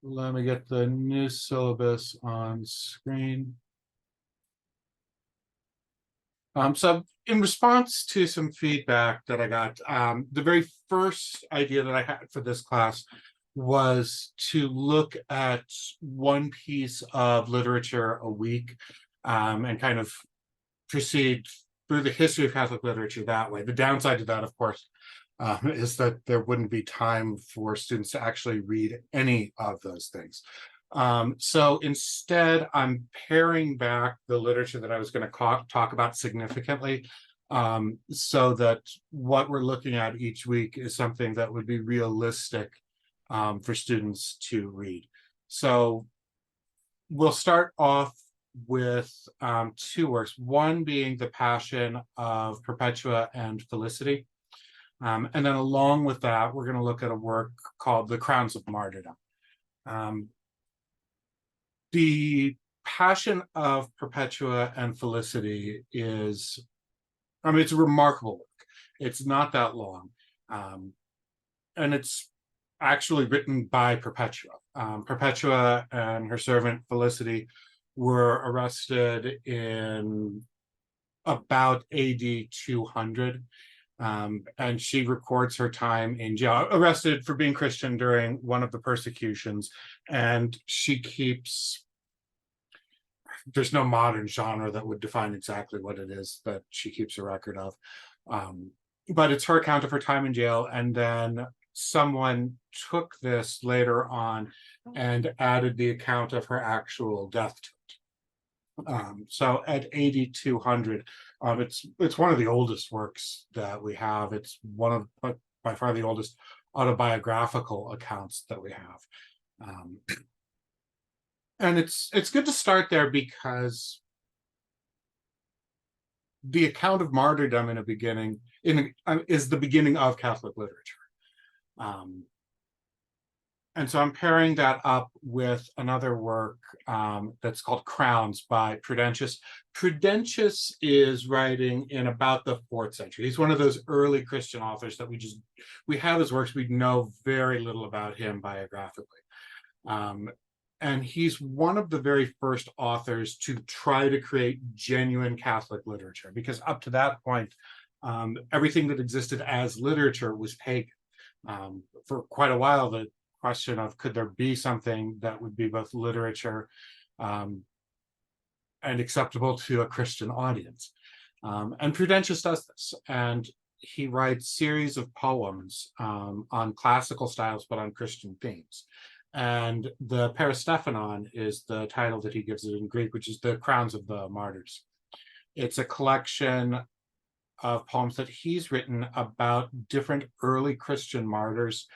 Let me get the new syllabus on screen. So in response to some feedback that I got, the very first idea that I had for this class was to look at one piece of literature a week, and kind of proceed through the history of Catholic literature that way. The downside to that, of course, is that there wouldn't be time for students to actually read any of those things. So instead, I'm paring back the literature that I was going to talk about significantly, so that what we're looking at each week is something that would be realistic for students to read. So we'll start off with two works, one being The Passion of Perpetua and Felicity. And then along with that, we're going to look at a work called The Crowns of Martyrdom. The Passion of Perpetua and Felicity is, it's a remarkable work. It's not that long. And it's actually written by Perpetua. Perpetua and her servant Felicity were arrested in about AD 200. And she records her time in jail, arrested for being Christian during one of the persecutions. And she keeps, there's no modern genre that would define exactly what it is that she keeps a record of. But it's her account of her time in jail. And then someone took this later on and added the account of her actual death to it. So at 8200, it's one of the oldest works that we have. It's one of by far the oldest autobiographical accounts that we have. And it's good to start there because the account of martyrdom in a beginning is the beginning of Catholic literature. And so I'm pairing that up with another work that's called Crowns by Prudentius. Prudentius is writing in about the 4th century. He's one of those early Christian authors that we have his works, we know very little about him biographically. And he's one of the very first authors to try to create genuine Catholic literature, because up to that point, everything that existed as literature was pagan. For quite a while, the question of could there be something that would be both literature and acceptable to a Christian audience. And Prudentius does this, and he writes series of poems on classical styles, but on Christian themes. And the Peristephanon is the title that he gives it in Greek, which is the Crowns of the Martyrs. It's a collection of poems that he's written about different early Christian martyrs.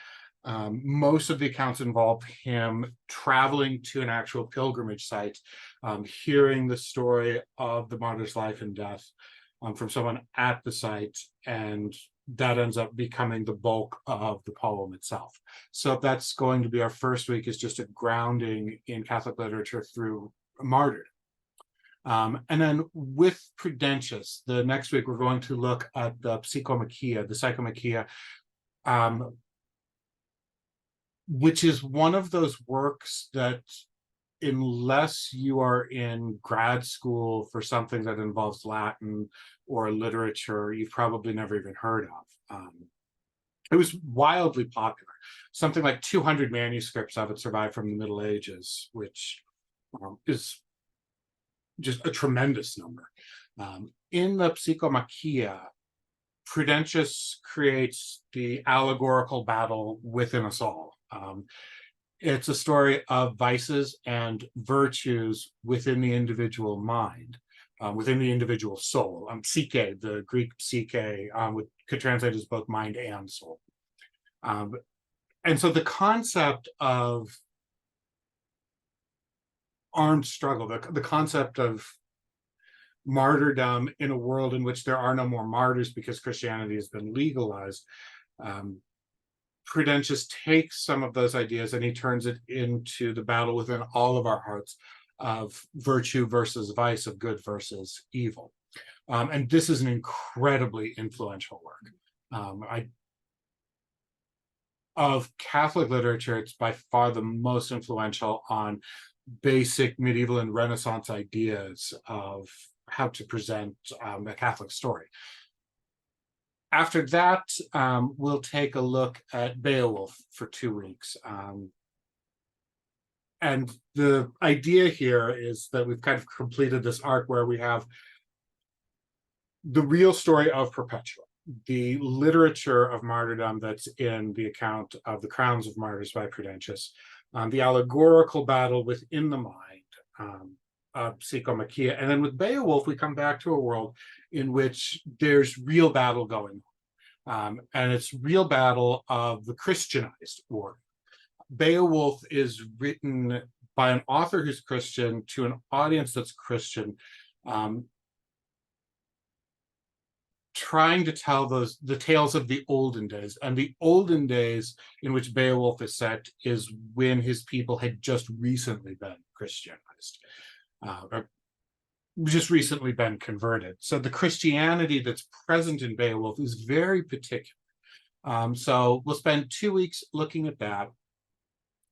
Most of the accounts involve him traveling to an actual pilgrimage site, hearing the story of the martyr's life and death from someone at the site, and that ends up becoming the bulk of the poem itself. So that's going to be our first week, is just a grounding in Catholic literature through martyrdom. And then with Prudentius, the next week we're going to look at the Psychomachia, the Psychomachia, which is one of those works that, unless you are in grad school for something that involves Latin or literature, you've probably never even heard of. It was wildly popular. Something like 200 manuscripts of it survived from the Middle Ages, which is just a tremendous number. In the Psychomachia, Prudentius creates the allegorical battle within us all. It's a story of vices and virtues within the individual mind, within the individual soul. Psyche, the Greek psyche, could translate as both mind and soul. And so the concept of armed struggle, the concept of martyrdom in a world in which there are no more martyrs because Christianity has been legalized, Prudentius takes some of those ideas and he turns it into the battle within all of our hearts of virtue versus vice, of good versus evil. And this is an incredibly influential work. of Catholic literature, it's by far the most influential on basic medieval and Renaissance ideas of how to present a Catholic story. After that, we'll take a look at Beowulf for 2 weeks. And the idea here is that we've kind of completed this arc where we have the real story of Perpetua, the literature of martyrdom that's in the account of the Crowns of Martyrs by Prudentius, the allegorical battle within the mind of Psychomachia. And then with Beowulf, we come back to a world in which there's real battle going on. And it's real battle of the Christianized war. Beowulf is written by an author who's Christian to an audience that's Christian, trying to tell the tales of the olden days. And the olden days in which Beowulf is set is when his people had just recently been Christianized, or just recently been converted. So the Christianity that's present in Beowulf is very particular. So we'll spend 2 weeks looking at that,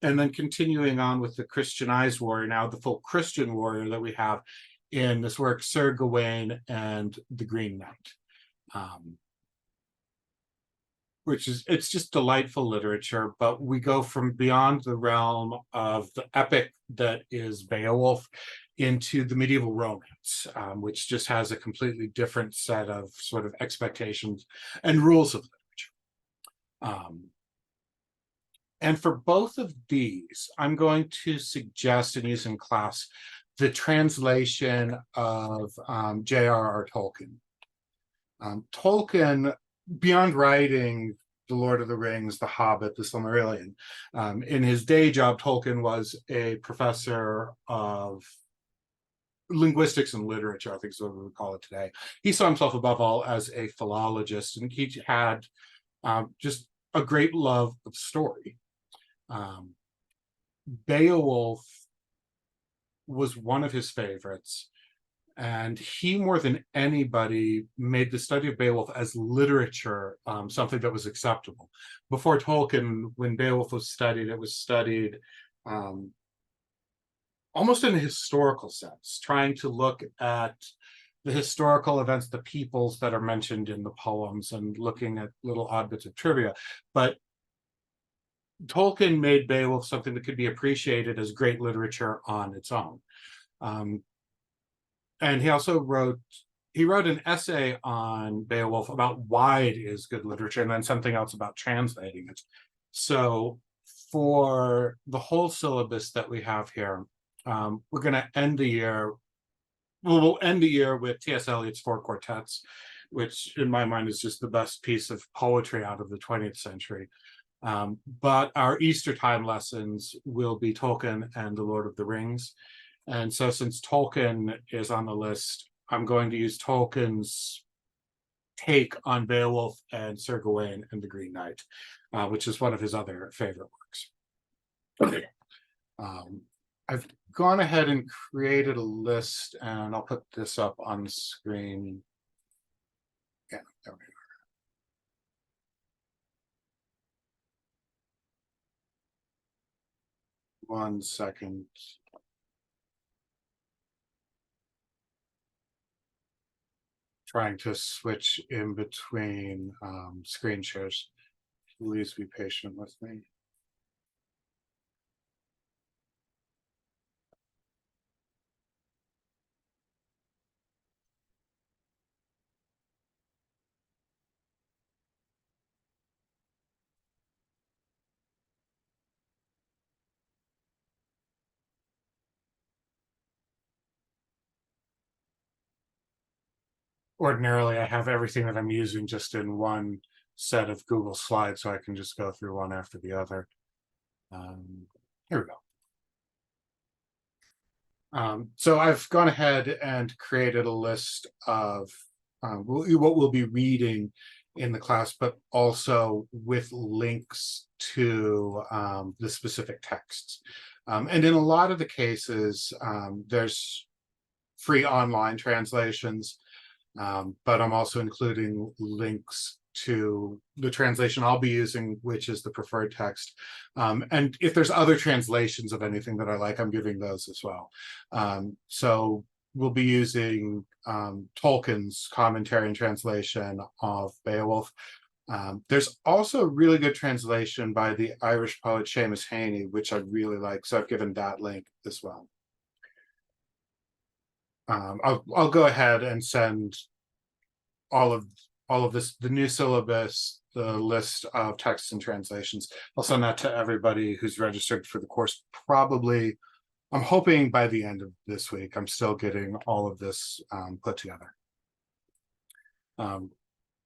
and then continuing on with the Christianized warrior, now the full Christian warrior that we have in this work, Sir Gawain and the Green Knight. Which is, it's just delightful literature, but we go from beyond the realm of the epic that is Beowulf into the medieval romance, which just has a completely different set of sort of expectations and rules of literature. And for both of these, I'm going to suggest and use in class the translation of J.R.R. Tolkien. Tolkien, beyond writing The Lord of the Rings, The Hobbit, The Silmarillion, in his day job, Tolkien was a professor of linguistics and literature, I think is what we would call it today. He saw himself above all as a philologist, and he had just a great love of story. Beowulf was one of his favorites, and he, more than anybody, made the study of Beowulf as literature something that was acceptable. Before Tolkien, when Beowulf was studied, it was studied almost in a historical sense, trying to look at the historical events, the peoples that are mentioned in the poems, and looking at little odd bits of trivia. But Tolkien made Beowulf something that could be appreciated as great literature on its own. And he also wrote an essay on Beowulf about why it is good literature, and then something else about translating it. So for the whole syllabus that we have here, we're going to end the year, we'll end the year with T.S. Eliot's Four Quartets, which in my mind is just the best piece of poetry out of the 20th century. But our Easter time lessons will be Tolkien and The Lord of the Rings. And so since Tolkien is on the list, I'm going to use Tolkien's take on Beowulf and Sir Gawain and the Green Knight, which is one of his other favorite works. Okay. I've gone ahead and created a list, and I'll put this up on the screen. Yeah, there we go. One second. Trying to switch in between screen shares. Please be patient with me. Ordinarily, I have everything that I'm using just in one set of Google Slides, so I can just go through one after the other. Here we go. So I've gone ahead and created a list of what we'll be reading in the class, but also with links to the specific texts. And in a lot of the cases, there's free online translations. But I'm also including links to the translation I'll be using, which is the preferred text. And if there's other translations of anything that I like, I'm giving those as well. So we'll be using Tolkien's commentary and translation of Beowulf. There's also a really good translation by the Irish poet Seamus Heaney, which I really like, so I've given that link as well. I'll go ahead and send all of this, the new syllabus, the list of texts and translations. I'll send that to everybody who's registered for the course. Probably, I'm hoping by the end of this week. I'm still getting all of this put together.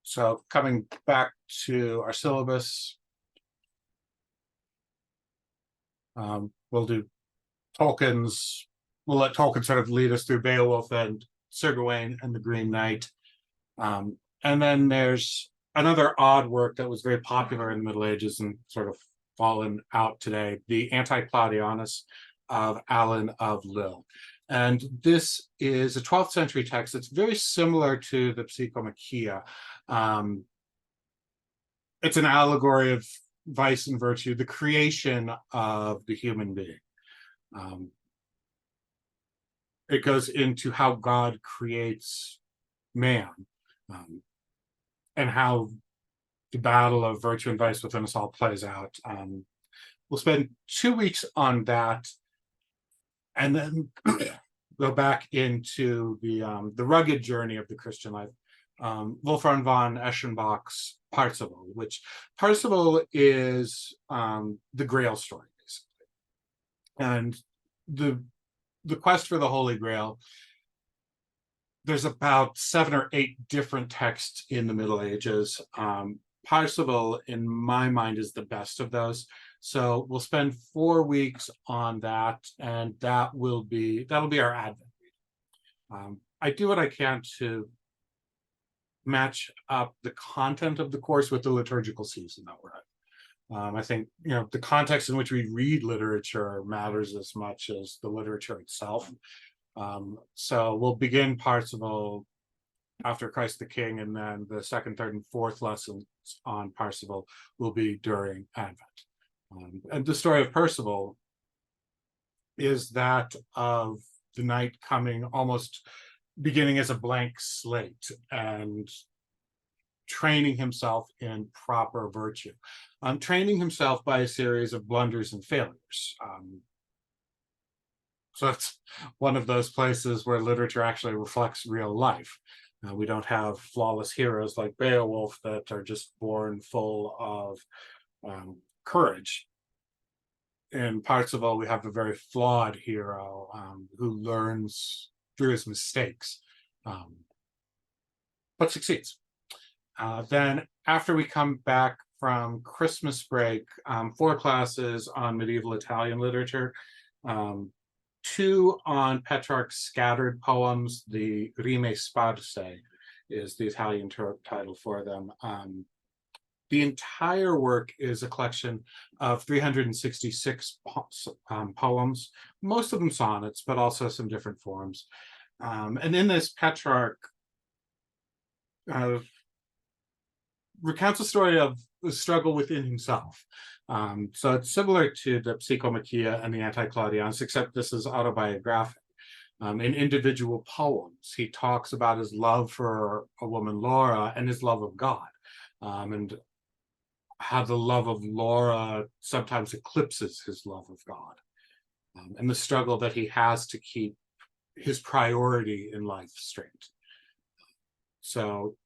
So coming back to our syllabus, we'll do Tolkien's. We'll let Tolkien sort of lead us through Beowulf and Sir Gawain and the Green Knight. And then there's another odd work that was very popular in the Middle Ages and sort of fallen out today, the Anti-Claudianus of Allen of Lille. And this is a 12th century text that's very similar to the Psychomachia. It's an allegory of vice and virtue, the creation of the human being. It goes into how God creates man, and how the battle of virtue and vice within us all plays out. We'll spend 2 weeks on that, and then go back into the rugged journey of the Christian life. Wolfram von Eschenbach's Parzival, which Parzival is the Grail story, basically. And the quest for the Holy Grail, there's about 7 or 8 different texts in the Middle Ages. Parzival, in my mind, is the best of those. So we'll spend 4 weeks on that, and that'll be our Advent reading. I do what I can to match up the content of the course with the liturgical season that we're in. I think, the context in which we read literature matters as much as the literature itself. So we'll begin Parzival after Christ the King, and then the second, third, and fourth lessons on Parzival will be during Advent. And the story of Percival is that of the knight coming, almost beginning as a blank slate and training himself in proper virtue, training himself by a series of blunders and failures. So it's one of those places where literature actually reflects real life. We don't have flawless heroes like Beowulf that are just born full of courage. In Parzival, we have a very flawed hero who learns through his mistakes, but succeeds. Then after we come back from Christmas break, 4 classes on medieval Italian literature, 2 on Petrarch's scattered poems. The Rime Sparse is the Italian title for them. The entire work is a collection of 366 poems, most of them sonnets, but also some different forms. And in this, Petrarch recounts a story of the struggle within himself. So it's similar to the Psychomachia and the Anti-Claudianus, except this is autobiographic. In individual poems, he talks about his love for a woman, Laura, and his love of God, and how the love of Laura sometimes eclipses his love of God, and the struggle that he has to keep his priority in life straight. So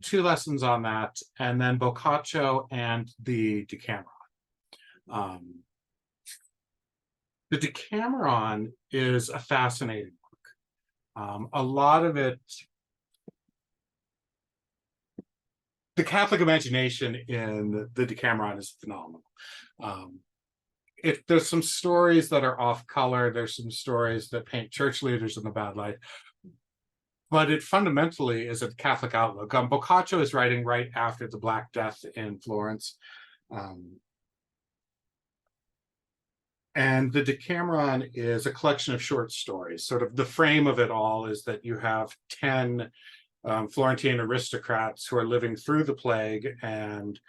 2 lessons on that, and then Boccaccio and the Decameron. The Decameron is a fascinating book. A lot of it, the Catholic imagination in the Decameron is phenomenal. There's some stories that are off color. There's some stories that paint church leaders in a bad light. But it fundamentally is a Catholic outlook. Boccaccio is writing right after the Black Death in Florence. And the Decameron is a collection of short stories. Sort of the frame of it all is that you have 10 Florentine aristocrats who are living through the plague and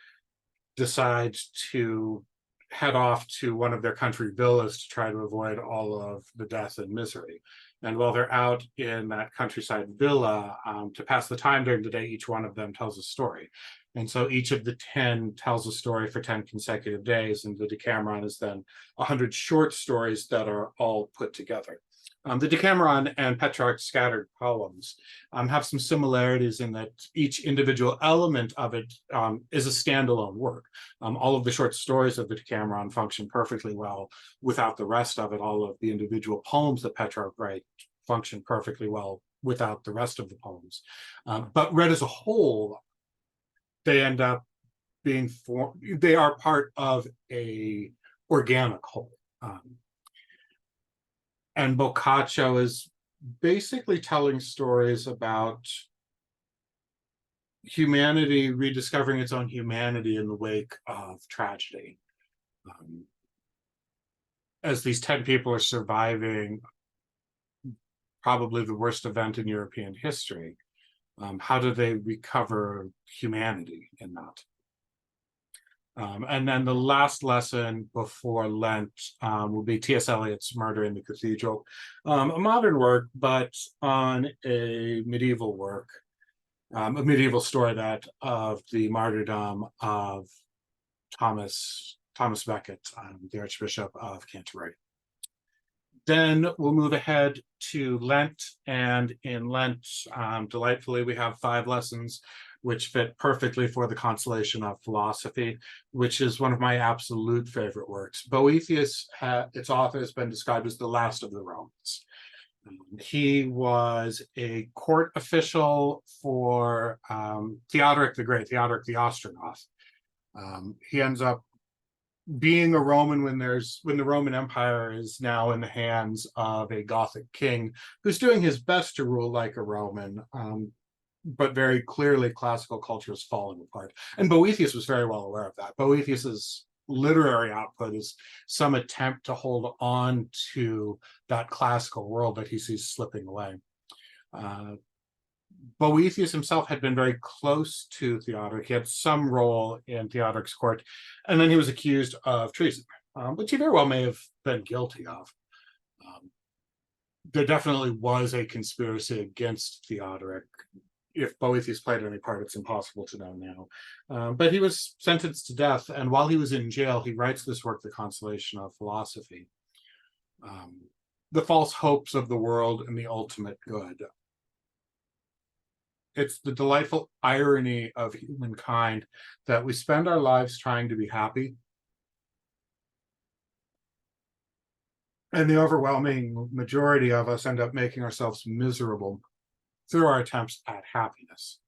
decide to head off to one of their country villas to try to avoid all of the death and misery. And while they're out in that countryside villa, to pass the time during the day, each one of them tells a story. And so each of the 10 tells a story for 10 consecutive days, and the Decameron is then 100 short stories that are all put together. The Decameron and Petrarch's scattered poems have some similarities in that each individual element of it is a standalone work. All of the short stories of the Decameron function perfectly well without the rest of it. All of the individual poems that Petrarch writes function perfectly well without the rest of the poems. But read as a whole, they end up being they are part of a organic whole. And Boccaccio is basically telling stories about humanity rediscovering its own humanity in the wake of tragedy. As these 10 people are surviving probably the worst event in European history, how do they recover humanity in that? And then the last lesson before Lent will be T.S. Eliot's Murder in the Cathedral, a modern work, but on a medieval work, a medieval story that of the martyrdom of Thomas Becket, the Archbishop of Canterbury. Then we'll move ahead to Lent, and in Lent, delightfully, we have 5 lessons which fit perfectly for the Consolation of Philosophy, which is one of my absolute favorite works. Boethius, its author, has been described as the last of the Romans. He was a court official for Theodoric the Great, Theodoric the Ostrogoth. He ends up being a Roman when the Roman Empire is now in the hands of a Gothic king who's doing his best to rule like a Roman, but very clearly classical culture is falling apart. And Boethius was very well aware of that. Boethius's literary output is some attempt to hold on to that classical world that he sees slipping away. Boethius himself had been very close to Theodoric. He had some role in Theodoric's court, and then he was accused of treason, which he very well may have been guilty of. There definitely was a conspiracy against Theodoric. If Boethius played any part, it's impossible to know now. But he was sentenced to death, and while he was in jail, he writes this work, The Consolation of Philosophy. The false hopes of the world and the ultimate good. It's the delightful irony of humankind that we spend our lives trying to be happy, and the overwhelming majority of us end up making ourselves miserable through our attempts at happiness.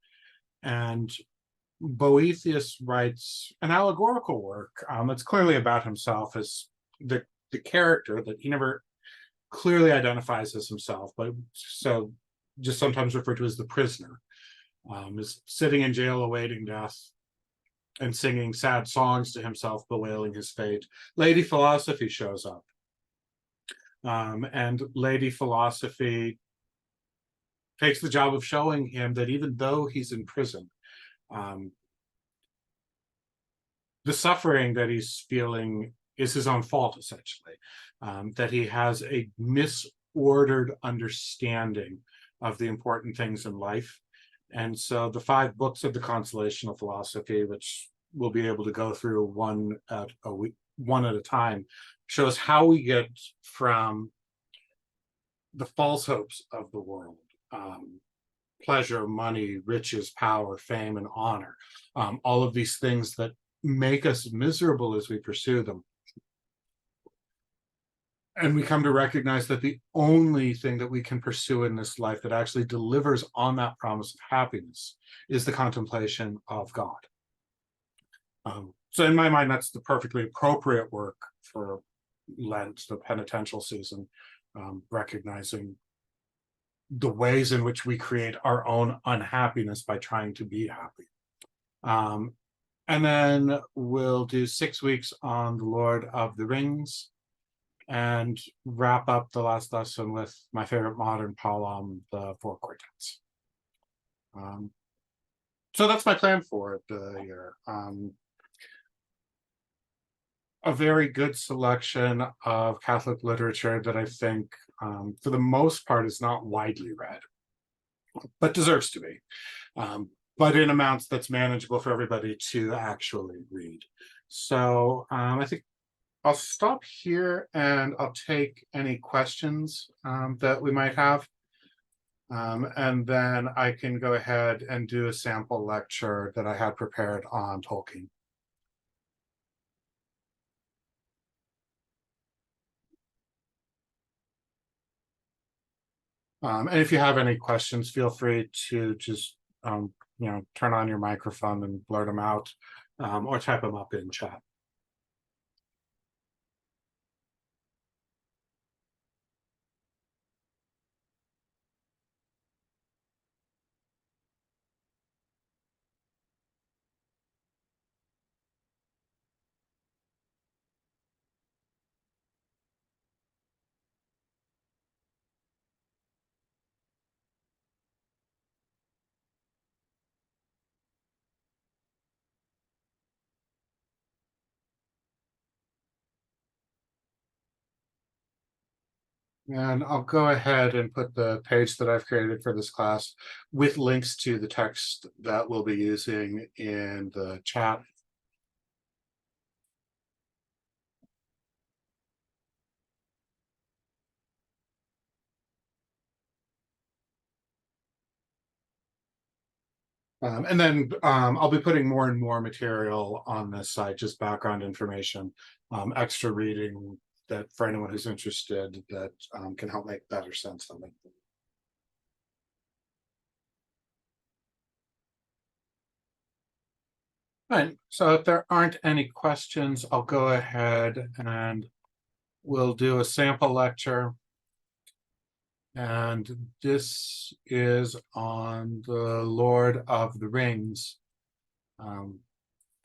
And Boethius writes an allegorical work that's clearly about himself as the character that he never clearly identifies as himself, but so just sometimes referred to as the prisoner, is sitting in jail awaiting death and singing sad songs to himself, bewailing his fate. Lady Philosophy shows up. And Lady Philosophy takes the job of showing him that even though he's in prison, the suffering that he's feeling is his own fault, essentially. That he has a misordered understanding of the important things in life. And so the 5 books of the Consolation of Philosophy, which we'll be able to go through one at a time, shows how we get from the false hopes of the world, pleasure, money, riches, power, fame, and honor, all of these things that make us miserable as we pursue them. And we come to recognize that the only thing that we can pursue in this life that actually delivers on that promise of happiness is the contemplation of God. So in my mind, that's the perfectly appropriate work for Lent, the penitential season, recognizing the ways in which we create our own unhappiness by trying to be happy. And then we'll do 6 weeks on the Lord of the Rings and wrap up the last lesson with my favorite modern poem, the Four Quartets. So that's my plan for the year. A very good selection of Catholic literature that I think, for the most part, is not widely read, but deserves to be, but in amounts that's manageable for everybody to actually read. So I think I'll stop here and I'll take any questions that we might have. And then I can go ahead and do a sample lecture that I had prepared on Tolkien. And if you have any questions, feel free to just turn on your microphone and blurt them out, or type them up in chat. And I'll go ahead and put the page that I've created for this class with links to the text that we'll be using in the chat. And then I'll be putting more and more material on this site, just background information, extra reading that for anyone who's interested that can help make better sense of it. Right, so if there aren't any questions, I'll go ahead and we'll do a sample lecture. And this is on the Lord of the Rings, an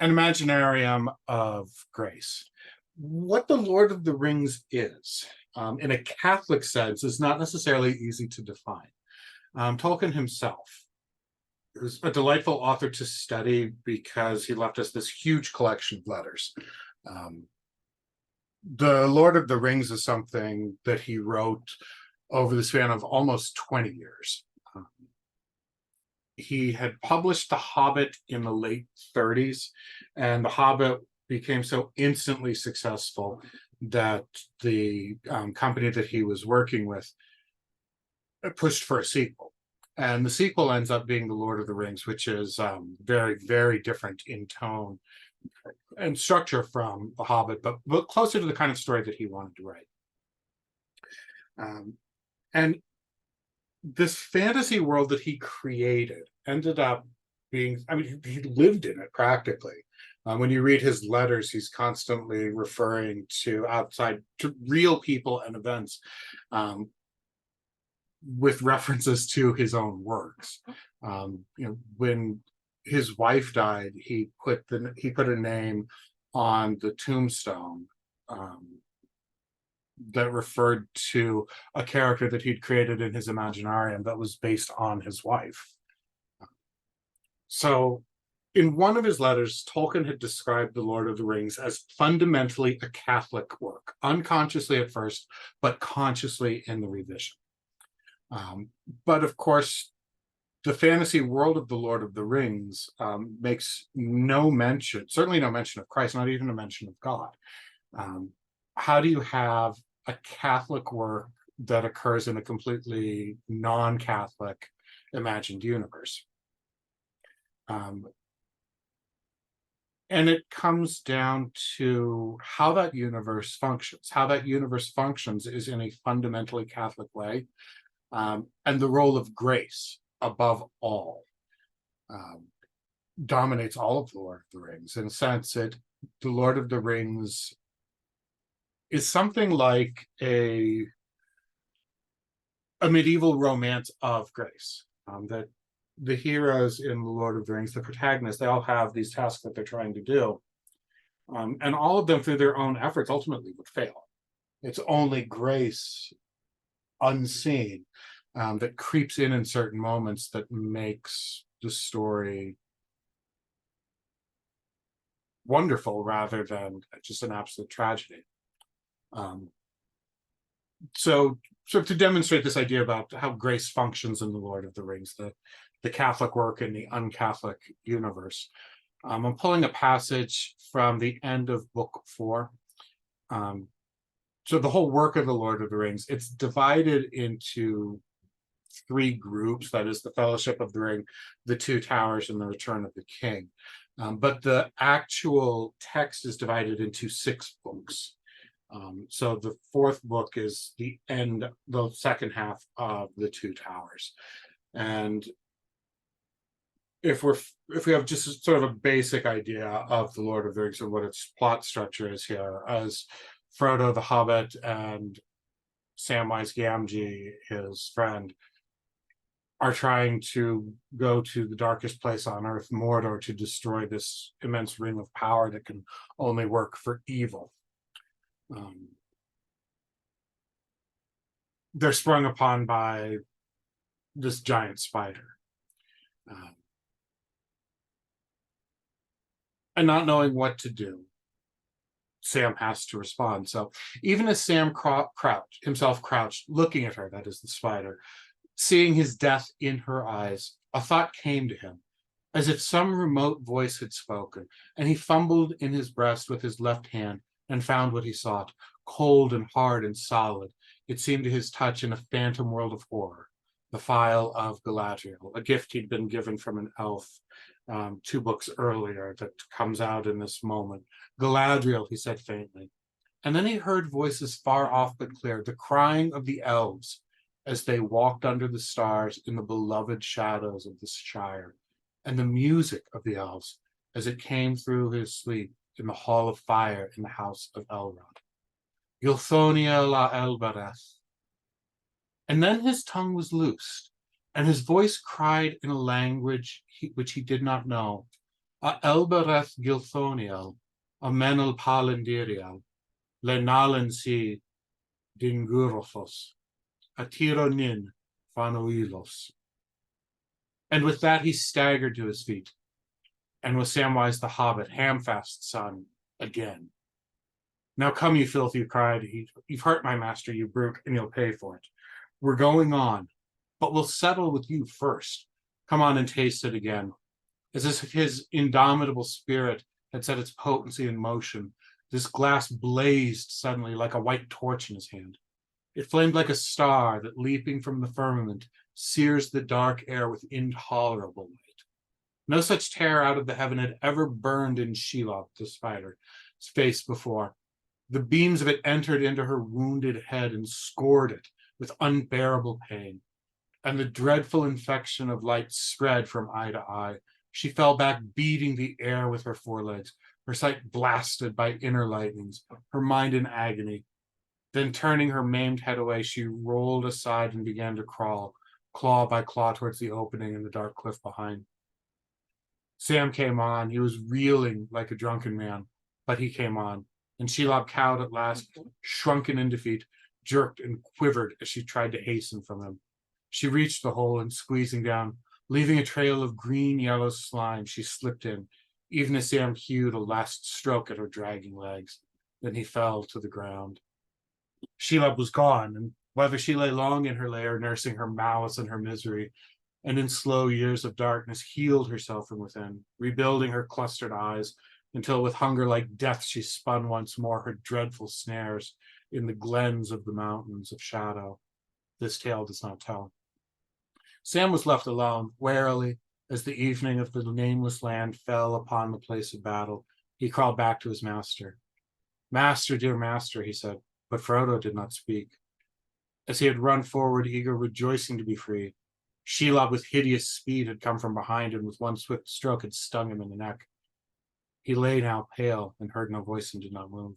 Imaginarium of Grace. What the Lord of the Rings is, in a Catholic sense, is not necessarily easy to define. Tolkien himself is a delightful author to study because he left us this huge collection of letters. The Lord of the Rings is something that he wrote over the span of almost 20 years. He had published The Hobbit in the late 30s, and The Hobbit became so instantly successful that the company that he was working with pushed for a sequel. And the sequel ends up being The Lord of the Rings, which is very, very different in tone and structure from The Hobbit, but closer to the kind of story that he wanted to write. And this fantasy world that he created ended up being, I mean, he lived in it practically. When you read his letters, he's constantly referring to real people and events, with references to his own works. When his wife died, he put a name on the tombstone that referred to a character that he'd created in his Imaginarium that was based on his wife. So in one of his letters, Tolkien had described The Lord of the Rings as fundamentally a Catholic work, unconsciously at first, but consciously in the revision. But of course, the fantasy world of The Lord of the Rings makes no mention, certainly no mention of Christ, not even a mention of God. How do you have a Catholic work that occurs in a completely non-Catholic imagined universe? And it comes down to how that universe functions. How that universe functions is in a fundamentally Catholic way, and the role of grace above all dominates all of The Lord of the Rings. In a sense, the Lord of the Rings is something like a medieval romance of grace, that the heroes in The Lord of the Rings, the protagonists, they all have these tasks that they're trying to do. And all of them, through their own efforts, ultimately would fail. It's only grace, unseen, that creeps in certain moments that makes the story wonderful rather than just an absolute tragedy. Um, so sort of to demonstrate this idea about how grace functions in the Lord of the Rings, the Catholic work in the un-Catholic universe. I'm pulling a passage from the end of book 4. So the whole work of the Lord of the Rings, it's divided into 3 groups. That is the Fellowship of the Ring, the Two Towers, and the Return of the King. But the actual text is divided into 6 books. So the 4th book is the second half of the Two Towers. And if we have just sort of a basic idea of the Lord of the Rings and what its plot structure is here, as Frodo the Hobbit and Samwise Gamgee, his friend, are trying to go to the darkest place on earth, Mordor, to destroy this immense ring of power that can only work for evil. They're sprung upon by this giant spider. And not knowing what to do, Sam has to respond. So even as Sam crouched, looking at her, that is the spider, seeing his death in her eyes, a thought came to him, as if some remote voice had spoken, and he fumbled in his breast with his left hand and found what he sought, cold and hard and solid. It seemed to his touch in a phantom world of horror, the phial of Galadriel, a gift he'd been given from an elf 2 books earlier that comes out in this moment. Galadriel, he said faintly. And then he heard voices far off but clear, the crying of the elves as they walked under the stars in the beloved shadows of the Shire, and the music of the elves as it came through his sleep in the hall of fire in the house of Elrond. Gilthonia la Elbereth. And then his tongue was loosed, and his voice cried in a language which he did not know, a Elbereth Gilthoniel, a Menel Palindirial, Lenalen si Dingurophos, a Tironin Fanoilos. And with that he staggered to his feet, and was Samwise the Hobbit, Hamfast's son, again. Now come, you filth, he cried. You've hurt my master, you brute, and you'll pay for it. We're going on, but we'll settle with you first. Come on and taste it again. As if his indomitable spirit had set its potency in motion, this glass blazed suddenly like a white torch in his hand. It flamed like a star that, leaping from the firmament, sears the dark air with intolerable light. No such terror out of the heaven had ever burned in Shelob, the spider's face before. The beams of it entered into her wounded head and scored it with unbearable pain. And the dreadful infection of light spread from eye to eye. She fell back, beating the air with her forelegs, her sight blasted by inner lightnings, her mind in agony. Then turning her maimed head away, she rolled aside and began to crawl, claw by claw, towards the opening in the dark cliff behind. Sam came on. He was reeling like a drunken man, but he came on. And Shelob, cowed at last, shrunken in defeat, jerked and quivered as she tried to hasten from him. She reached the hole and, squeezing down, leaving a trail of green-yellow slime, she slipped in, even as Sam hewed a last stroke at her dragging legs. Then he fell to the ground. Shelob was gone, and whether she lay long in her lair, nursing her malice and her misery, and in slow years of darkness healed herself from within, rebuilding her clustered eyes, until with hunger like death she spun once more her dreadful snares in the glens of the mountains of shadow. This tale does not tell. Sam was left alone, warily, as the evening of the nameless land fell upon the place of battle. He crawled back to his master. Master, dear master, he said, but Frodo did not speak. As he had run forward, eager, rejoicing to be free, Shelob with hideous speed had come from behind and with one swift stroke had stung him in the neck. He lay now pale and heard no voice and did not move.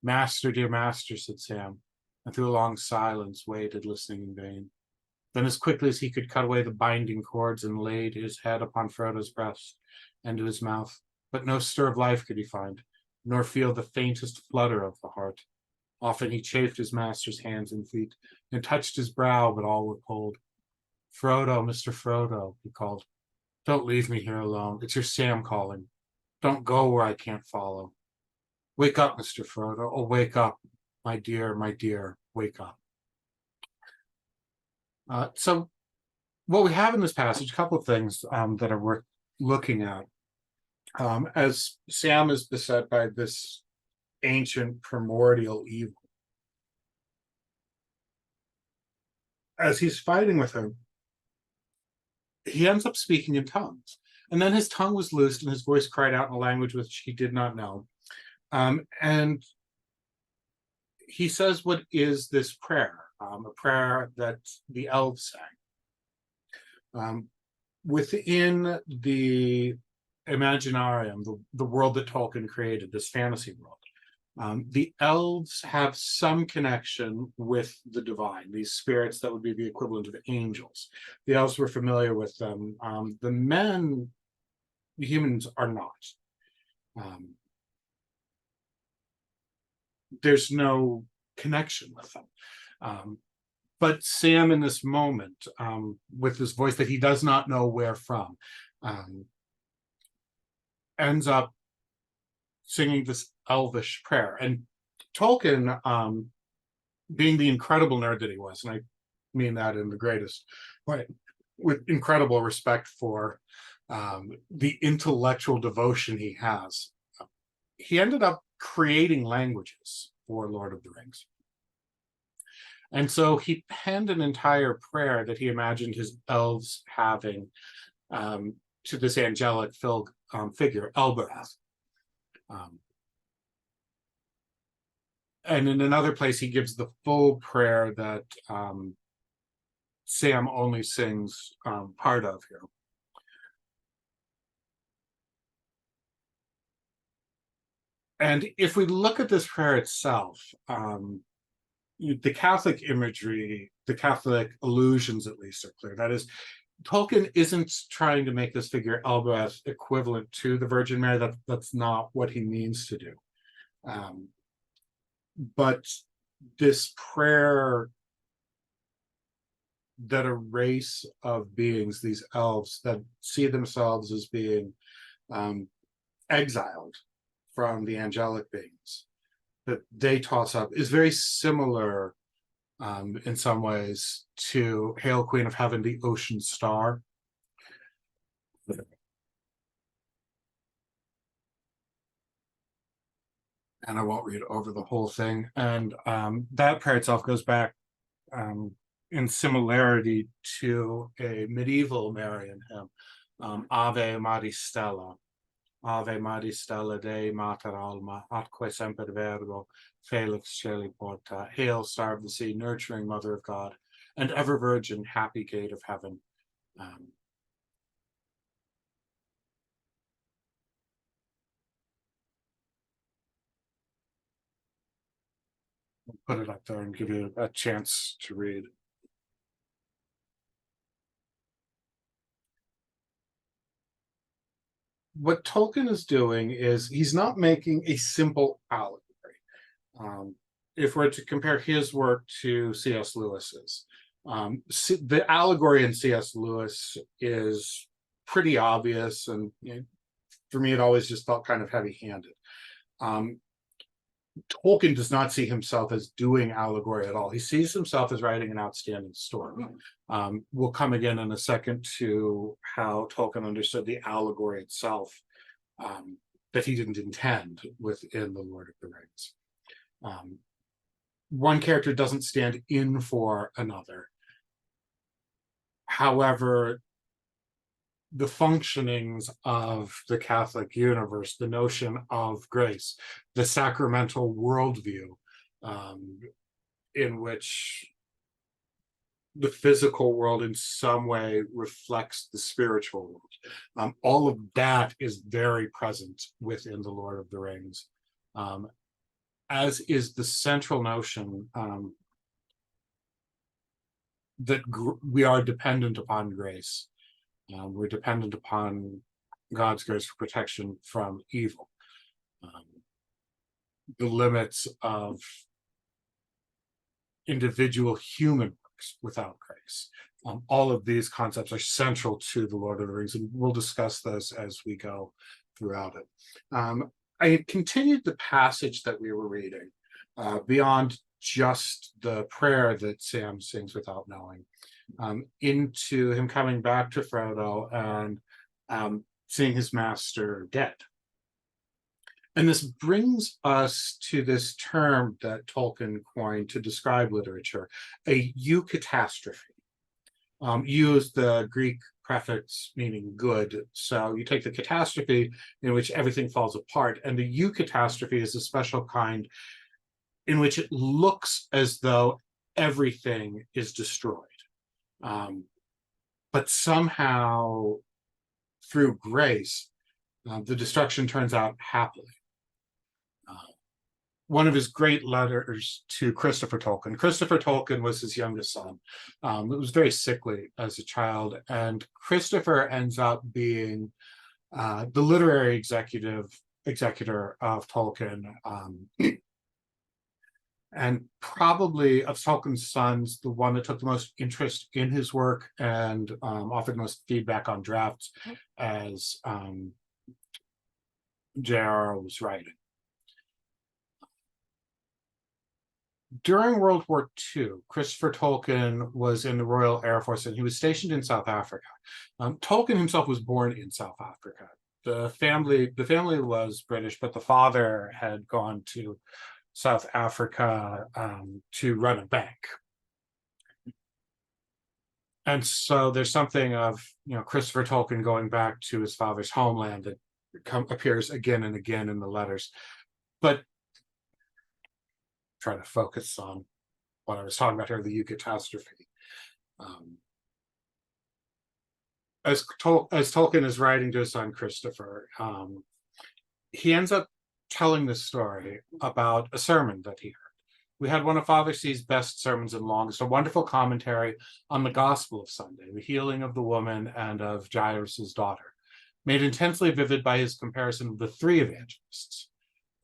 Master, dear master, said Sam, and through a long silence waited, listening in vain. Then as quickly as he could cut away the binding cords and laid his head upon Frodo's breast and to his mouth, but no stir of life could he find, nor feel the faintest flutter of the heart. Often he chafed his master's hands and feet, and touched his brow, but all were cold. Frodo, Mr. Frodo, he called, don't leave me here alone. It's your Sam calling. Don't go where I can't follow. Wake up, Mr. Frodo. Oh, wake up, my dear, wake up. So what we have in this passage, a couple of things that are worth looking at. As Sam is beset by this ancient primordial evil, as he's fighting with him, he ends up speaking in tongues. And then his tongue was loosed and his voice cried out in a language which he did not know. And he says, what is this prayer? A prayer that the elves sang. Within the Imaginarium, the world that Tolkien created, this fantasy world, the elves have some connection with the divine, these spirits that would be the equivalent of angels. The elves were familiar with them. The men, the humans are not. There's no connection with them. But Sam, in this moment, with this voice that he does not know where from, ends up singing this elvish prayer. And Tolkien, being the incredible nerd that he was, and I mean that in the greatest way, with incredible respect for the intellectual devotion he has, he ended up creating languages for Lord of the Rings. And so he penned an entire prayer that he imagined his elves having to this angelic figure, Elbereth. And in another place, he gives the full prayer that Sam only sings part of here. And if we look at this prayer itself, the Catholic imagery, the Catholic allusions at least are clear. That is, Tolkien isn't trying to make this figure Elbereth equivalent to the Virgin Mary. That's not what he means to do. But this prayer that a race of beings, these elves that see themselves as being exiled from the angelic beings, that they toss up, is very similar in some ways to Hail, Queen of Heaven, the Ocean Star. And I won't read over the whole thing. And that prayer itself goes back in similarity to a medieval Marian hymn, Ave Maris Stella. Ave Maris Stella Dei Mater Alma, atque semper Virgo, Felix Celi Porta. Hail, Star of the Sea, nurturing Mother of God, and ever Virgin, happy Gate of Heaven. I'll put it up there and give you a chance to read. What Tolkien is doing is he's not making a simple allegory. If we're to compare his work to C.S. Lewis's, the allegory in C.S. Lewis is pretty obvious, and for me, it always just felt kind of heavy-handed. Tolkien does not see himself as doing allegory at all. He sees himself as writing an outstanding story. We'll come again in a second to how Tolkien understood the allegory itself, that he didn't intend within The Lord of the Rings. One character doesn't stand in for another. However, the functionings of the Catholic universe, the notion of grace, the sacramental worldview, in which the physical world in some way reflects the spiritual world. All of that is very present within The Lord of the Rings, as is the central notion that we are dependent upon grace. We're dependent upon God's grace for protection from evil. The limits of individual human works without grace. All of these concepts are central to the Lord of the Rings, and we'll discuss those as we go throughout it. I continued the passage that we were reading beyond just the prayer that Sam sings without knowing, into him coming back to Frodo and seeing his master dead. And this brings us to this term that Tolkien coined to describe literature, a eucatastrophe. Use the Greek prefix meaning good. So you take the catastrophe in which everything falls apart, and the eucatastrophe is a special kind in which it looks as though everything is destroyed. But somehow, through grace, the destruction turns out happily. One of his great letters to Christopher Tolkien. Christopher Tolkien was his youngest son. It was very sickly as a child, and Christopher ends up being the literary executor of Tolkien, and probably of Tolkien's sons, the one that took the most interest in his work and offered the most feedback on drafts as J.R.R. was writing. During World War II, Christopher Tolkien was in the Royal Air Force, and he was stationed in South Africa. Tolkien himself was born in South Africa. The family was British, but the father had gone to South Africa to run a bank. And so there's something of, Christopher Tolkien going back to his father's homeland that appears again and again in the letters. But try to focus on what I was talking about here, the eucatastrophe. As Tolkien is writing to his son Christopher, he ends up telling this story about a sermon that he heard. We had one of Father C's best sermons and longest, a wonderful commentary on the Gospel of Sunday, the healing of the woman and of Jairus' daughter, made intensely vivid by his comparison of the three evangelists.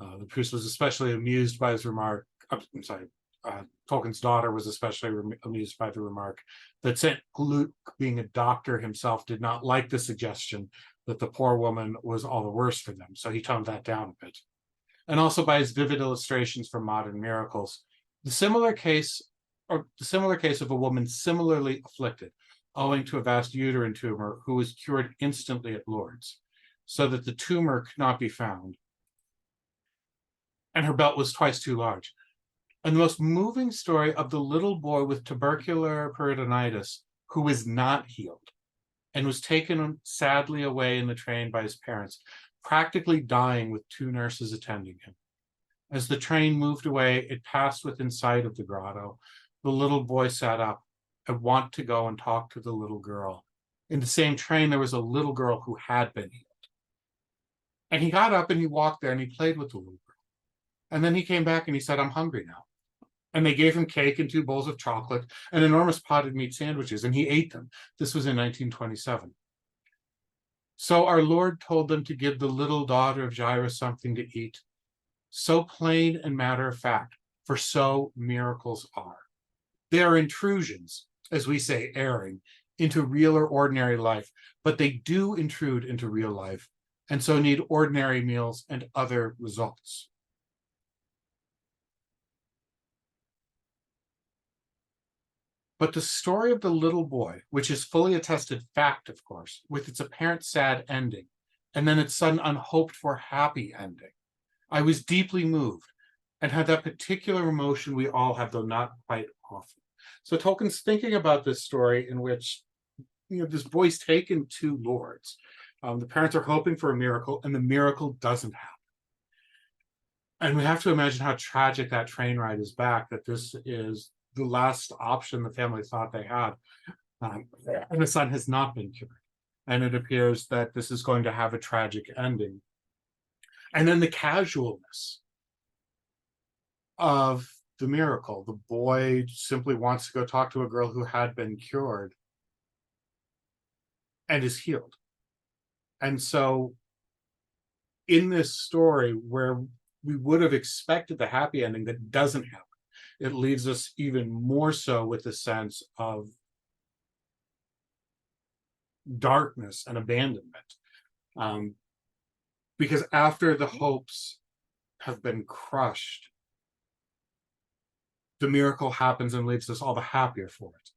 The priest was especially amused by his remark. Tolkien's daughter was especially amused by the remark that St. Luke, being a doctor himself, did not like the suggestion that the poor woman was all the worse for them, so he toned that down a bit. And also by his vivid illustrations from modern miracles. The similar case of a woman similarly afflicted, owing to a vast uterine tumor, who was cured instantly at Lourdes, so that the tumor could not be found, and her belt was twice too large. And the most moving story of the little boy with tubercular peritonitis who was not healed and was taken sadly away in the train by his parents, practically dying with two nurses attending him. As the train moved away, it passed within sight of the grotto. The little boy sat up and wanted to go and talk to the little girl. In the same train, there was a little girl who had been healed. And he got up and he walked there and he played with the little girl. And then he came back and he said, "I'm hungry now." And they gave him cake and 2 bowls of chocolate and enormous potted meat sandwiches, and he ate them. This was in 1927. So our Lord told them to give the little daughter of Jairus something to eat. So plain and matter of fact, for so miracles are. They are intrusions, as we say, erring, into real or ordinary life, but they do intrude into real life, and so need ordinary meals and other results. But the story of the little boy, which is fully attested fact, of course, with its apparent sad ending, and then its sudden unhoped for happy ending, I was deeply moved and had that particular emotion we all have, though not quite often. So Tolkien's thinking about this story in which, this boy's taken to Lourdes. The parents are hoping for a miracle, and the miracle doesn't happen. And we have to imagine how tragic that train ride is back, that this is the last option the family thought they had. And the son has not been cured. And it appears that this is going to have a tragic ending. And then the casualness of the miracle. The boy simply wants to go talk to a girl who had been cured and is healed. And so in this story, where we would have expected the happy ending, that doesn't happen, it leaves us even more so with a sense of darkness and abandonment. Because after the hopes have been crushed, the miracle happens and leaves us all the happier for it.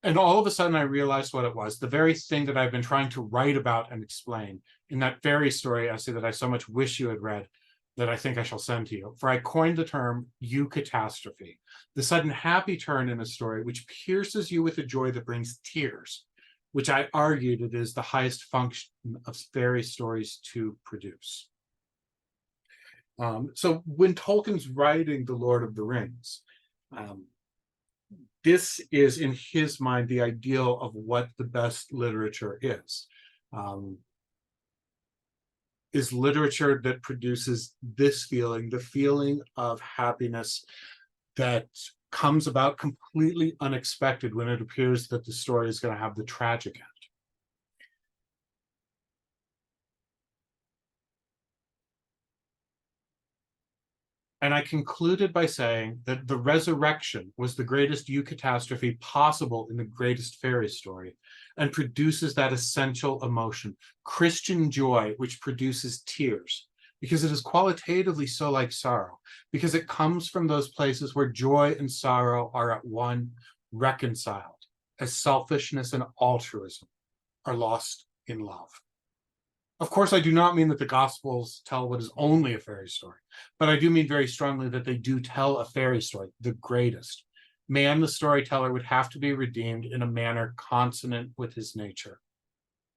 And all of a sudden I realized what it was, the very thing that I've been trying to write about and explain in that very story essay that I so much wish you had read, that I think I shall send to you. For I coined the term eucatastrophe, the sudden happy turn in a story which pierces you with a joy that brings tears, which I argued it is the highest function of fairy stories to produce. So when Tolkien's writing The Lord of the Rings, this is, in his mind, the ideal of what the best literature is literature that produces this feeling, the feeling of happiness that comes about completely unexpected when it appears that the story is going to have the tragic end. And I concluded by saying that the resurrection was the greatest eucatastrophe possible in the greatest fairy story, and produces that essential emotion, Christian joy, which produces tears, because it is qualitatively so like sorrow, because it comes from those places where joy and sorrow are at one, reconciled, as selfishness and altruism are lost in love. Of course, I do not mean that the Gospels tell what is only a fairy story, but I do mean very strongly that they do tell a fairy story, the greatest. Man, the storyteller, would have to be redeemed in a manner consonant with his nature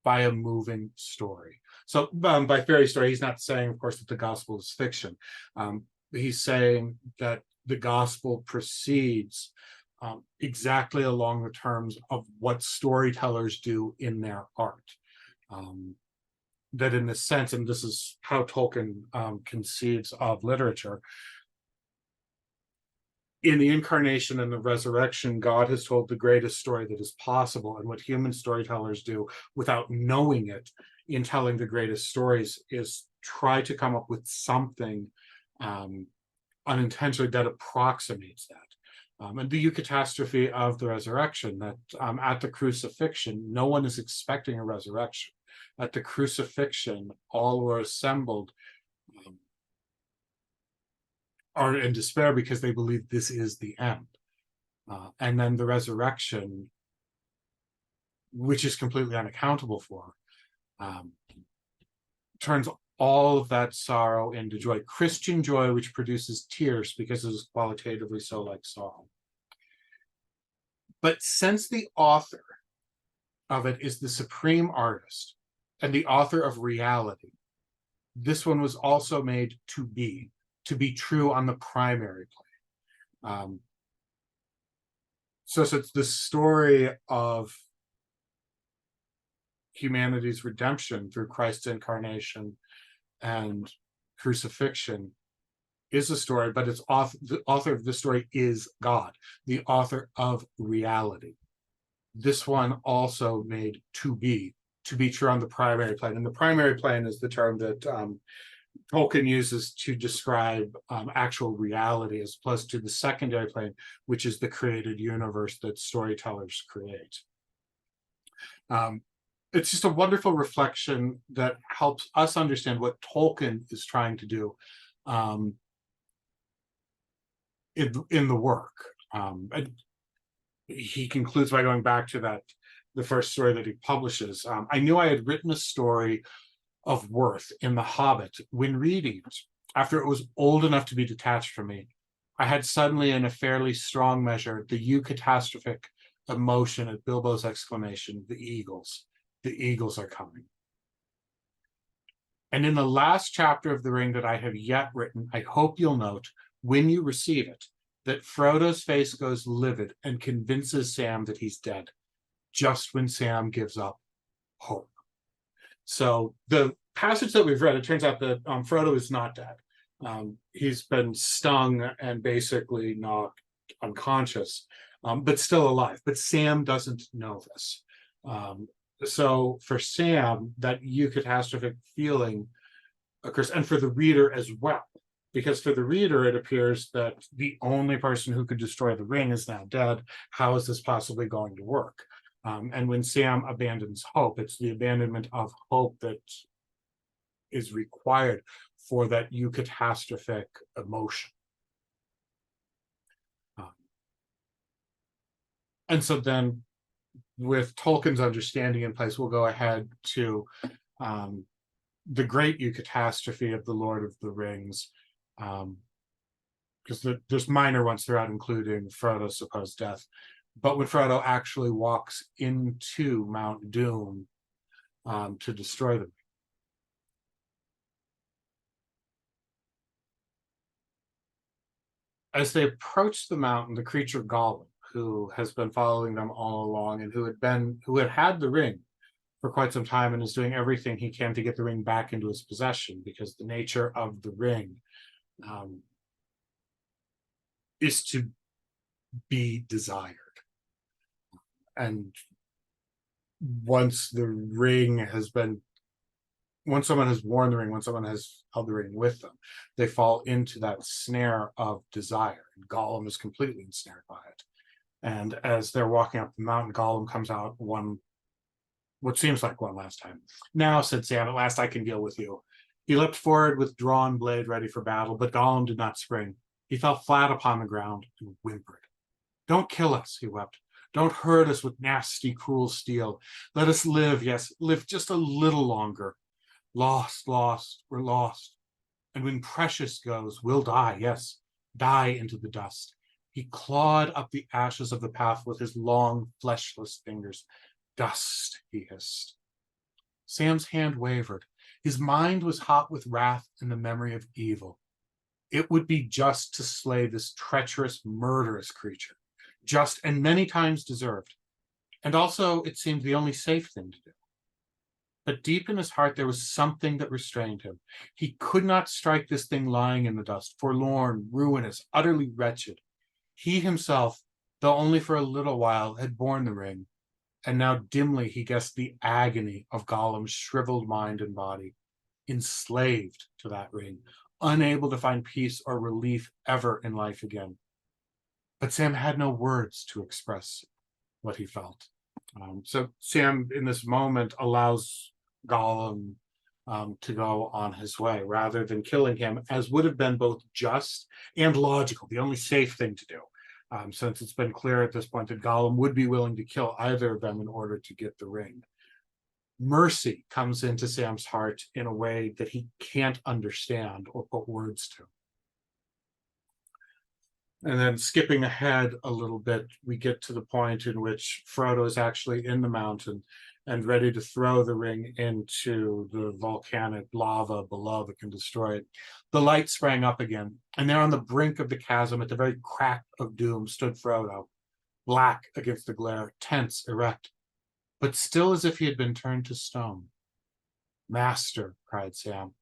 by a moving story. So by fairy story, he's not saying, of course, that the Gospel is fiction. He's saying that the Gospel proceeds exactly along the terms of what storytellers do in their art. That in this sense, and this is how Tolkien conceives of literature, in the incarnation and the resurrection, God has told the greatest story that is possible. And what human storytellers do without knowing it in telling the greatest stories is try to come up with something unintentionally that approximates that. And the eucatastrophe of the resurrection, that at the crucifixion, no one is expecting a resurrection. At the crucifixion, all were assembled are in despair because they believe this is the end. And then the resurrection, which is completely unaccountable for, turns all of that sorrow into joy. Christian joy, which produces tears because it is qualitatively so like sorrow. But since the author of it is the supreme artist and the author of reality, this one was also made to be true on the primary plane. So it's the story of humanity's redemption through Christ's incarnation and crucifixion is a story, but the author of the story is God, the author of reality. This one also made to be true on the primary plane. And the primary plane is the term that Tolkien uses to describe actual reality, as opposed to the secondary plane, which is the created universe that storytellers create. It's just a wonderful reflection that helps us understand what Tolkien is trying to do in the work. And he concludes by going back to the first story that he publishes. I knew I had written a story of worth in The Hobbit when reading it. After it was old enough to be detached from me, I had suddenly, in a fairly strong measure, the eucatastrophic emotion at Bilbo's exclamation, the eagles are coming. And in the last chapter of The Ring that I have yet written, I hope you'll note, when you receive it, that Frodo's face goes livid and convinces Sam that he's dead, just when Sam gives up hope. So the passage that we've read, it turns out that Frodo is not dead. He's been stung and basically knocked unconscious, but still alive. But Sam doesn't know this. So for Sam, that eucatastrophic feeling occurs, and for the reader as well. because for the reader, it appears that the only person who could destroy the ring is now dead. How is this possibly going to work? And when Sam abandons hope, it's the abandonment of hope that is required for that eucatastrophic emotion. And so then, with Tolkien's understanding in place, we'll go ahead to the great eucatastrophe of the Lord of the Rings, because there's minor ones throughout, including Frodo's supposed death. But when Frodo actually walks into Mount Doom to destroy them. As they approach the mountain, the creature Gollum, who has been following them all along and who had the ring for quite some time and is doing everything he can to get the ring back into his possession, because the nature of the ring is to be desired. And once someone has worn the ring, when someone has held the ring with them, they fall into that snare of desire. And Gollum is completely ensnared by it. And as they're walking up the mountain, Gollum comes out what seems like one last time. "Now," said Sam, "at last I can deal with you." He leapt forward with drawn blade ready for battle, but Gollum did not spring. He fell flat upon the ground and whimpered. "Don't kill us," he wept. "Don't hurt us with nasty, cruel steel. Let us live, yes, live just a little longer. Lost, we're lost. And when Precious goes, we'll die, yes, die into the dust." He clawed up the ashes of the path with his long, fleshless fingers. "Dust," he hissed. Sam's hand wavered. His mind was hot with wrath and the memory of evil. It would be just to slay this treacherous, murderous creature. Just and many times deserved. And also, it seemed the only safe thing to do. But deep in his heart, there was something that restrained him. He could not strike this thing lying in the dust, forlorn, ruinous, utterly wretched. He himself, though only for a little while, had borne the ring, and now dimly he guessed the agony of Gollum's shriveled mind and body, enslaved to that ring, unable to find peace or relief ever in life again. But Sam had no words to express what he felt. So Sam, in this moment, allows Gollum to go on his way rather than killing him, as would have been both just and logical, the only safe thing to do, since it's been clear at this point that Gollum would be willing to kill either of them in order to get the ring. Mercy comes into Sam's heart in a way that he can't understand or put words to. And then skipping ahead a little bit, we get to the point in which Frodo is actually in the mountain and ready to throw the ring into the volcanic lava below that can destroy it. The light sprang up again, and there on the brink of the chasm, at the very crack of doom, stood Frodo, black against the glare, tense, erect, but still as if he had been turned to stone. "Master," cried Sam.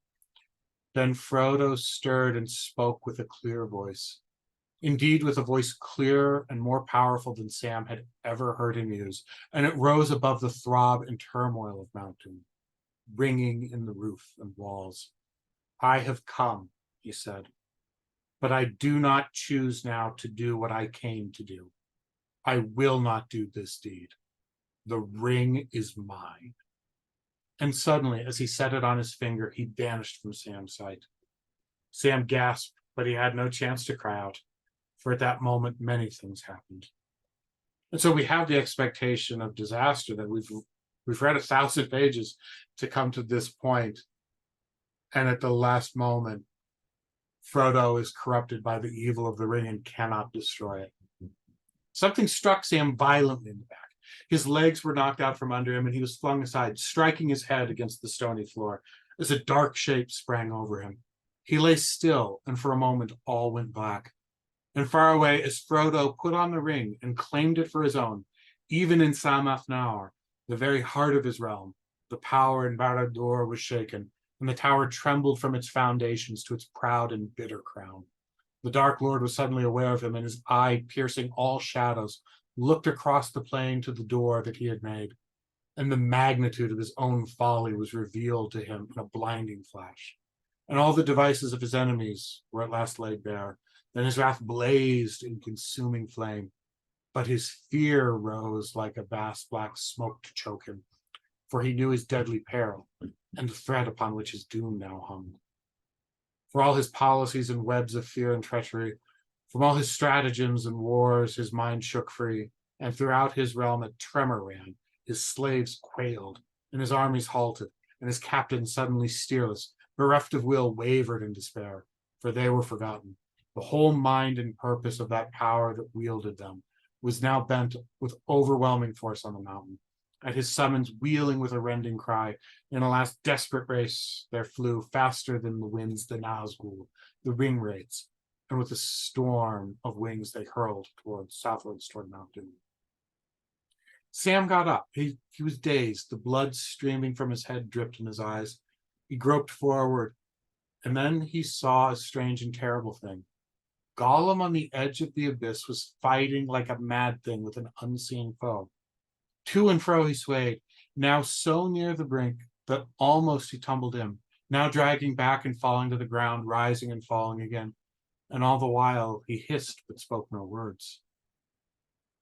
Then Frodo stirred and spoke with a clear voice. Indeed, with a voice clearer and more powerful than Sam had ever heard him use, and it rose above the throb and turmoil of Mount Doom, ringing in the roof and walls. "I have come," he said, "but I do not choose now to do what I came to do. I will not do this deed. The ring is mine." And suddenly, as he set it on his finger, he vanished from Sam's sight. Sam gasped, but he had no chance to cry out, for at that moment many things happened. And so we have the expectation of disaster that we've read 1,000 pages to come to this point, and at the last moment, Frodo is corrupted by the evil of the ring and cannot destroy it. Something struck Sam violently in the back. His legs were knocked out from under him, and he was flung aside, striking his head against the stony floor, as a dark shape sprang over him. He lay still, and for a moment all went black. And far away, as Frodo put on the ring and claimed it for his own, even in Samath Naur, the very heart of his realm, the power in Barad-dûr was shaken, and the tower trembled from its foundations to its proud and bitter crown. The Dark Lord was suddenly aware of him, and his eye, piercing all shadows, looked across the plain to the door that he had made, and the magnitude of his own folly was revealed to him in a blinding flash. and all the devices of his enemies were at last laid bare. Then his wrath blazed in consuming flame, but his fear rose like a vast black smoke to choke him, for he knew his deadly peril and the threat upon which his doom now hung. For all his policies and webs of fear and treachery, from all his stratagems and wars, his mind shook free, and throughout his realm a tremor ran. His slaves quailed, and his armies halted, and his captains suddenly steerless, bereft of will, wavered in despair, for they were forgotten. The whole mind and purpose of that power that wielded them was now bent with overwhelming force on the mountain. At his summons, wheeling with a rending cry, in a last desperate race, there flew, faster than the winds, the Nazgul, the ring wraiths, and with a storm of wings they hurled southwards toward Mount Doom. Sam got up. He was dazed. The blood streaming from his head dripped in his eyes. He groped forward, and then he saw a strange and terrible thing. Gollum on the edge of the abyss was fighting like a mad thing with an unseen foe. To and fro he swayed, now so near the brink that almost he tumbled in, now dragging back and falling to the ground, rising and falling again. And all the while he hissed but spoke no words.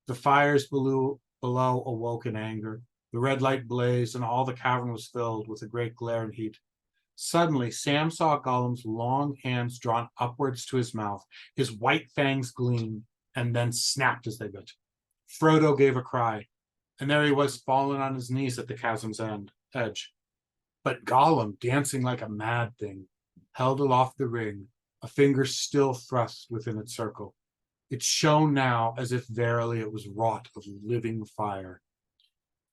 The fires below awoke in anger. The red light blazed, and all the cavern was filled with a great glare and heat. Suddenly, Sam saw Gollum's long hands drawn upwards to his mouth. His white fangs gleamed, and then snapped as they bit. Frodo gave a cry, and there he was, fallen on his knees at the chasm's edge. But Gollum, dancing like a mad thing, held aloft the ring, a finger still thrust within its circle. It shone now as if verily it was wrought of living fire.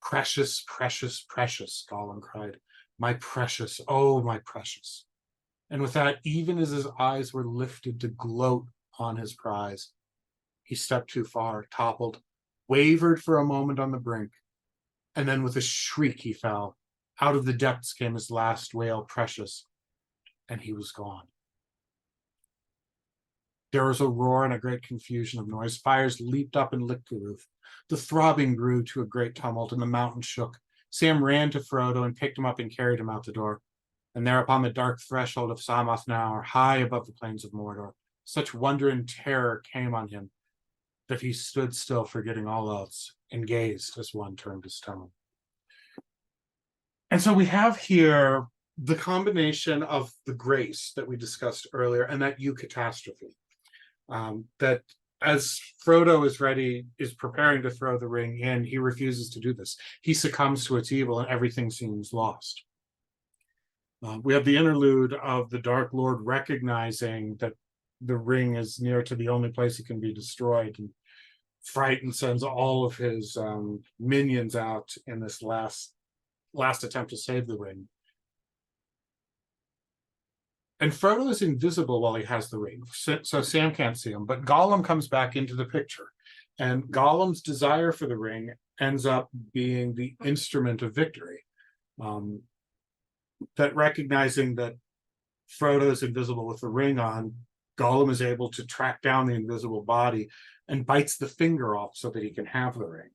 Precious, precious, precious, Gollum cried. My precious, oh, my precious. And with that, even as his eyes were lifted to gloat on his prize, he stepped too far, toppled, wavered for a moment on the brink, and then with a shriek he fell. Out of the depths came his last wail, precious, and he was gone. There was a roar and a great confusion of noise. Fires leaped up and licked the roof. The throbbing grew to a great tumult, and the mountain shook. Sam ran to Frodo and picked him up and carried him out the door. And there upon the dark threshold of Sammath Naur, high above the plains of Mordor, such wonder and terror came on him that he stood still, forgetting all else, and gazed as one turned to stone. And so we have here the combination of the grace that we discussed earlier and that eucatastrophe. That as Frodo is preparing to throw the ring in, he refuses to do this. He succumbs to its evil and everything seems lost. We have the interlude of the Dark Lord recognizing that the ring is near to the only place it can be destroyed, and frightened sends all of his minions out in this last attempt to save the ring. And Frodo is invisible while he has the ring, so Sam can't see him, but Gollum comes back into the picture. And Gollum's desire for the ring ends up being the instrument of victory. That recognizing that Frodo is invisible with the ring on, Gollum is able to track down the invisible body and bites the finger off so that he can have the ring.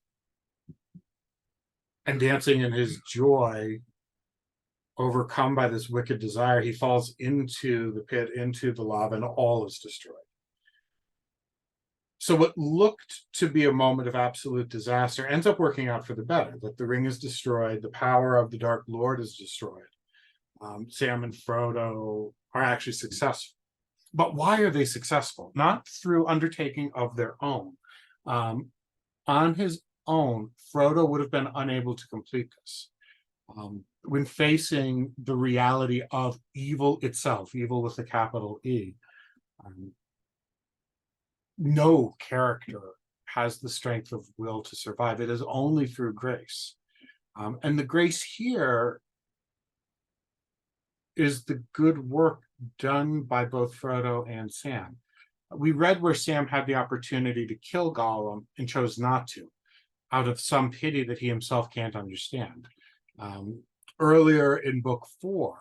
And dancing in his joy, overcome by this wicked desire, he falls into the pit, into the lava, and all is destroyed. So what looked to be a moment of absolute disaster ends up working out for the better, that the ring is destroyed, the power of the Dark Lord is destroyed. Sam and Frodo are actually successful. But why are they successful? Not through undertaking of their own. On his own, Frodo would have been unable to complete this. When facing the reality of evil itself, evil with a capital E, no character has the strength of will to survive. It is only through grace. And the grace here is the good work done by both Frodo and Sam. We read where Sam had the opportunity to kill Gollum and chose not to, out of some pity that he himself can't understand. Earlier in book 4,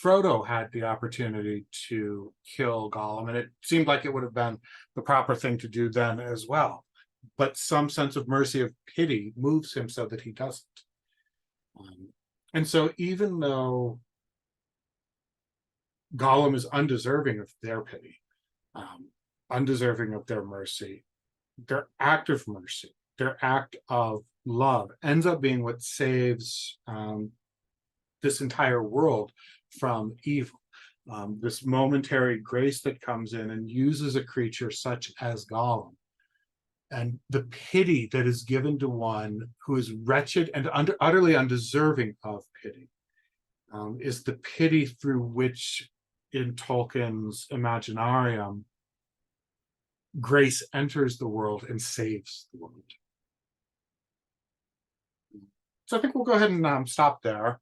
Frodo had the opportunity to kill Gollum, and it seemed like it would have been the proper thing to do then as well. But some sense of mercy, of pity, moves him so that he doesn't. And so even though Gollum is undeserving of their pity, undeserving of their mercy. Their act of mercy, their act of love ends up being what saves this entire world from evil. This momentary grace that comes in and uses a creature such as Gollum, and the pity that is given to one who is wretched and utterly undeserving of pity, is the pity through which, in Tolkien's Imaginarium, grace enters the world and saves the world. So I think we'll go ahead and stop there.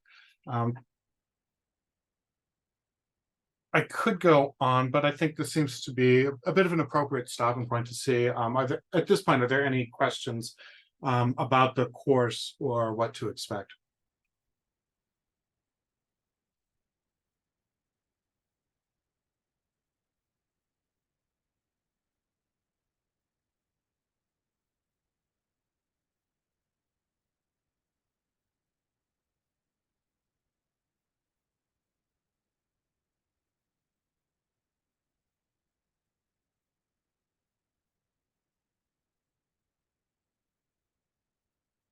I could go on, but I think this seems to be a bit of an appropriate stopping point to see, at this point, are there any questions about the course or what to expect?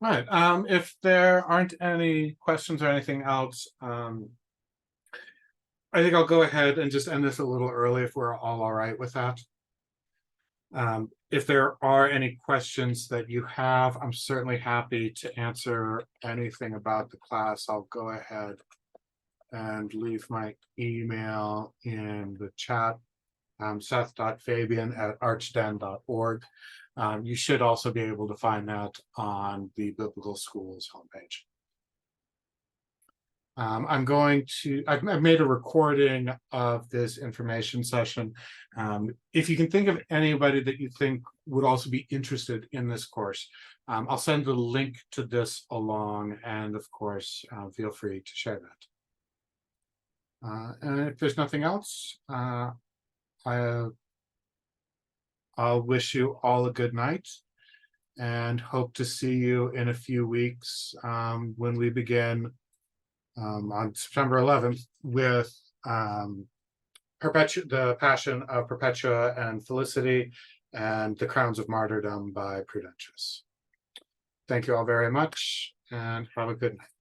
All right, if there aren't any questions or anything else, I think I'll go ahead and just end this a little early if we're all right with that. If there are any questions that you have, I'm certainly happy to answer anything about the class. I'll go ahead and leave my email in the chat, seth.fabian@archden.org. You should also be able to find that on the Biblical Schools homepage. I've made a recording of this information session. If you can think of anybody that you think would also be interested in this course, I'll send the link to this along, and of course, feel free to share that. And if there's nothing else, I'll wish you all a good night and hope to see you in a few weeks when we begin on September 11th with the Passion of Perpetua and Felicity and the Crowns of Martyrdom by Prudentius. Thank you all very much and have a good night.